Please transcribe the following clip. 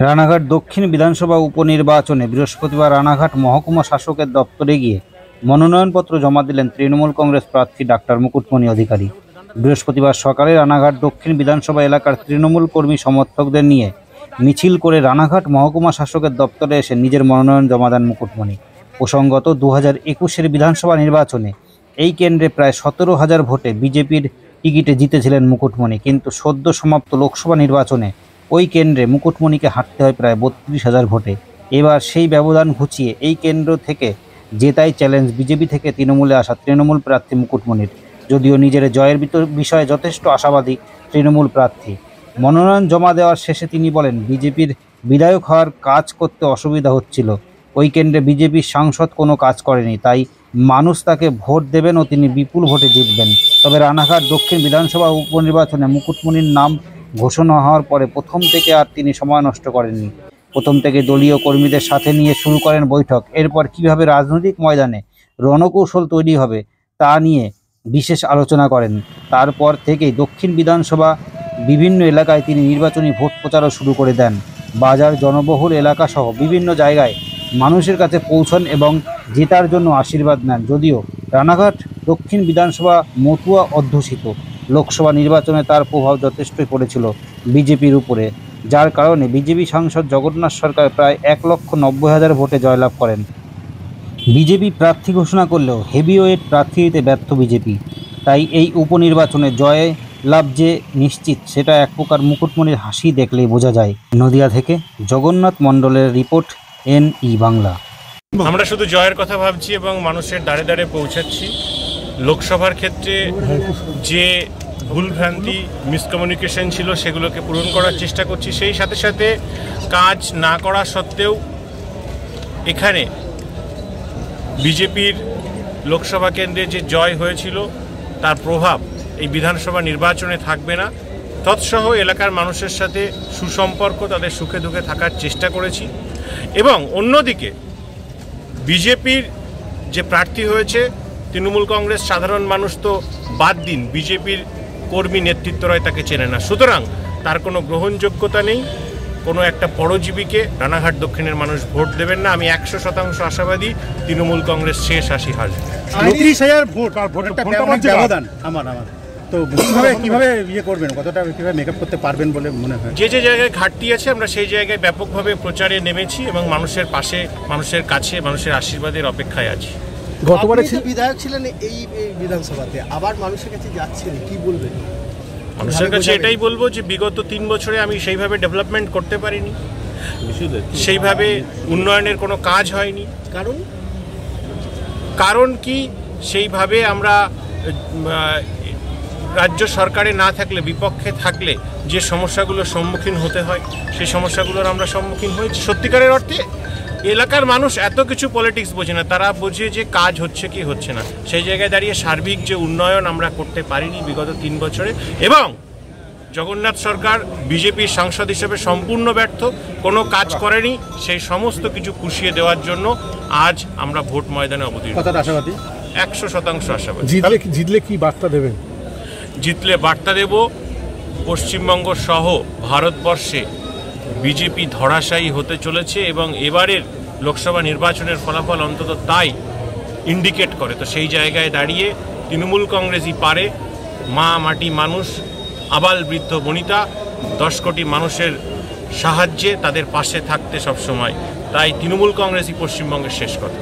রানাঘাট দক্ষিণ বিধানসভা উপনির্বাচনে বৃহস্পতিবার রানাঘাট মহকুমা শাসকের দপ্তরে গিয়ে মনোনয়নপত্র জমা দিলেন তৃণমূল কংগ্রেস প্রার্থী ডাক্তার মুকুটমণি অধিকারী। বৃহস্পতিবার সকালে রানাঘাট দক্ষিণ বিধানসভা এলাকার তৃণমূল কর্মী সমর্থকদের নিয়ে মিছিল করে রানাঘাট মহকুমা শাসকের দপ্তরে এসে নিজের মনোনয়ন জমা দেন মুকুটমণি। প্রসঙ্গত 2021-এর বিধানসভা নির্বাচনে এই কেন্দ্রে প্রায় 17,000 ভোটে বিজেপির টিকিটে জিতেছিলেন মুকুটমণি, কিন্তু সদ্য সমাপ্ত লোকসভা নির্বাচনে ওই কেন্দ্রে মুকুটমণিকে হারতে হয় প্রায় 32,000 ভোটে। এবার সেই ব্যবধান ঘুচিয়ে এই কেন্দ্র থেকে জেতাই চ্যালেঞ্জ বিজেপি থেকে তৃণমূলে আসা তৃণমূল প্রার্থী মুকুটমণির। যদিও নিজের জয়ের বিষয়ে যথেষ্ট আশাবাদী তৃণমূল প্রার্থী। মনোনয়ন জমা দেওয়ার শেষে তিনি বলেন, বিজেপির বিধায়ক হওয়ার কাজ করতে অসুবিধা হচ্ছিল। ওই কেন্দ্রে বিজেপির সাংসদ কোনো কাজ করেনি, তাই মানুষ তাকে ভোট দেবেন ও তিনি বিপুল ভোটে জিতবেন। তবে রানাঘাট দক্ষিণ বিধানসভা উপনির্বাচনে মুকুটমণির নাম ঘোষণা হওয়ার পরে প্রথম থেকে আর তিনি সময় নষ্ট করেননি। প্রথম থেকে দলীয় কর্মীদের সাথে নিয়ে শুরু করেন বৈঠক। এরপর কিভাবে রাজনৈতিক ময়দানে রণকৌশল তৈরি হবে তা নিয়ে বিশেষ আলোচনা করেন। তারপর থেকেই দক্ষিণ বিধানসভা বিভিন্ন এলাকায় তিনি নির্বাচনী ভোট প্রচারও শুরু করে দেন। বাজার, জনবহুল এলাকাসহ বিভিন্ন জায়গায় মানুষের কাছে পৌঁছন এবং জেতার জন্য আশীর্বাদ নেন। যদিও রানাঘাট দক্ষিণ বিধানসভা মতুয়া অধ্যুষিত, লোকসভা নির্বাচনে তার প্রভাব যথেষ্টই পড়েছিল বিজেপির উপরে, যার কারণে বিজেপি সাংসদ জগন্নাথ সরকার প্রায় 1,90,000 ভোটে জয়লাভ করেন। বিজেপি প্রার্থী ঘোষণা করলেও হেভিওয়েট প্রার্থী দিতে ব্যর্থ বিজেপি, তাই এই উপনির্বাচনে জয় লাভ যে নিশ্চিত সেটা এক প্রকার মুকুটমণির হাসি দেখলেই বোঝা যায়। নদিয়া থেকে জগন্নাথ মণ্ডলের রিপোর্ট, NE বাংলা। আমরা শুধু জয়ের কথা ভাবছি এবং মানুষের দ্বারে দ্বারে পৌঁছাচ্ছি। লোকসভার ক্ষেত্রে যে ভুলভ্রান্তি, মিসকমিউনিকেশন ছিল সেগুলোকে পূরণ করার চেষ্টা করছি। সেই সাথে সাথে কাজ না করা সত্ত্বেও এখানে বিজেপির লোকসভা কেন্দ্রে যে জয় হয়েছিল তার প্রভাব এই বিধানসভা নির্বাচনে থাকবে না। তৎসহ এলাকার মানুষের সাথে সুসম্পর্ক, তাদের সুখে দুঃখে থাকার চেষ্টা করেছি। এবং অন্যদিকে বিজেপির যে প্রার্থী হয়েছে তৃণমূল কংগ্রেস, সাধারণ মানুষ তো বাদ দিন, বিজেপির কর্মী নেতৃত্বরাই তাকে চেনে না। সুতরাং তার কোনো গ্রহণযোগ্যতা নেই। কোনো একটা পরজীবীকে রানাঘাট দক্ষিণের মানুষ ভোট দেবেন না। আমি 100% আশাবাদী তৃণমূল কংগ্রেস শেষ 80 হাজার। 30,000 ভোট আর ভোটটা ব্যবধান আমার তো কিভাবে করবেন, কতটা কিভাবে মেকআপ করতে পারবেন বলে মনে হয়? যে জায়গায় ঘাটতি আছে আমরা সেই জায়গায় ব্যাপকভাবে প্রচারে নেমেছি এবং মানুষের পাশে, মানুষের কাছে, মানুষের আশীর্বাদের অপেক্ষায় আছি। গতবারে বিধায়ক ছিলেন এই বিধানসভাতে, আবার মানুষের কাছে যাচ্ছেন, কি বলবেন? মানুষের কাছে এটাই বলবো যে বিগত 3 বছরে আমি সেইভাবে ডেভেলপমেন্ট করতে পারিনি, সেইভাবে উন্নয়নের কোনো কাজ হয়নি। কারণ কি, সেইভাবে আমরা রাজ্য সরকারে না থাকলে, বিপক্ষে থাকলে যে সমস্যাগুলোর সম্মুখীন হতে হয় সেই সমস্যাগুলোর আমরা সম্মুখীন হয়েছি। সত্যিকারের অর্থে এলাকার মানুষ এত কিছু পলিটিক্স বোঝে না, তারা বোঝে যে কাজ হচ্ছে কি হচ্ছে না। সেই জায়গায় দাঁড়িয়ে সার্বিক যে উন্নয়ন আমরা করতে পারিনি বিগত 3 বছরে, এবং জগন্নাথ সরকার বিজেপির সাংসদ হিসেবে সম্পূর্ণ ব্যর্থ, কোনো কাজ করেনি, সেই সমস্ত কিছু পুষিয়ে দেওয়ার জন্য আজ আমরা ভোট ময়দানে অবতীর্ণ। 100% আশাবাদী। জিতলে কি বার্তা দেবেন? জিতলে বার্তা দেব, পশ্চিমবঙ্গ সহ ভারতবর্ষে বিজেপি ধরাশায়ী হতে চলেছে এবং এবারের লোকসভা নির্বাচনের ফলাফল অন্তত তাই ইন্ডিকেট করে। তো সেই জায়গায় দাঁড়িয়ে তৃণমূল কংগ্রেসই পারে। মা, মাটি, মানুষ, আবাল বৃদ্ধ বনিতা 10 কোটি মানুষের সাহায্যে তাদের পাশে থাকতে সবসময়। তাই তৃণমূল কংগ্রেসই পশ্চিমবঙ্গের শেষ কথা।